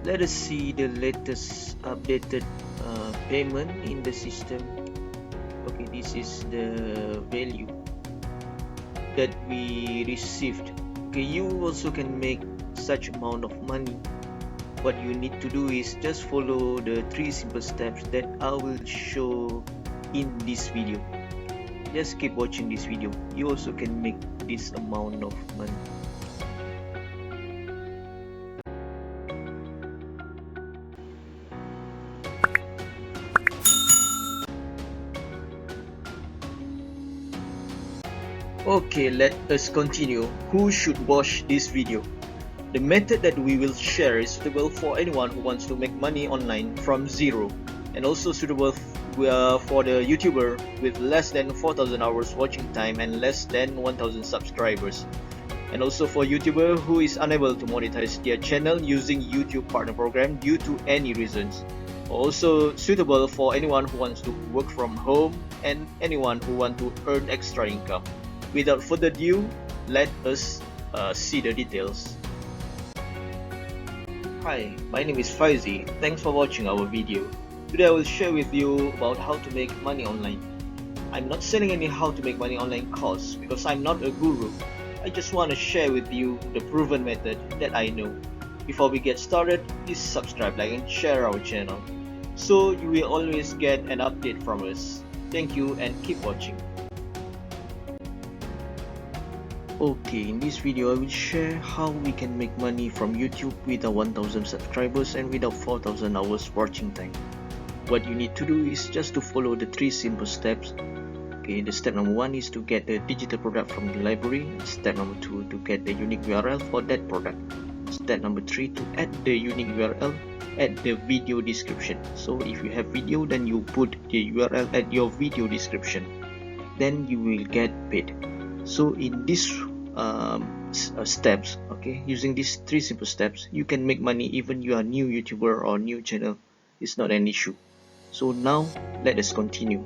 Let us see the latest updated payment in the system. Okay, this is the value that we received. Okay, you also can make such amount of money. What you need to do is just follow the 3 simple steps that I will show in this video. Just keep watching this video. You also can make this amount of money. Okay, let us continue. Who should watch this video? The method that we will share is suitable for anyone who wants to make money online from zero, and also suitable for the YouTuber with less than 4,000 hours watching time and less than 1,000 subscribers, and also for YouTuber who is unable to monetize their channel using YouTube partner program due to any reasons. Also suitable for anyone who wants to work from home and anyone who want to earn extra income. Without further ado, let us see the details. Hi, my name is Faizi. Thanks for watching our video. Today I will share with you about how to make money online. I'm not selling any how to make money online course because I'm not a guru. I just want to share with you the proven method that I know. Before we get started, please subscribe, like and share our channel so you will always get an update from us. Thank you and keep watching. Okay, in this video I will share how we can make money from YouTube without 1,000 subscribers and without 4,000 hours watching time. What you need to do is just to follow the 3 simple steps. Okay, the step number 1 is to get the digital product from the library. Step number 2 to get the unique URL for that product. Step number 3 to add the unique URL at the video description. So if you have video, then you put the URL at your video description, then you will get paid. So in these steps, okay, using these 3 simple steps, you can make money even you are new YouTuber or new channel. It's not an issue. So now let us continue.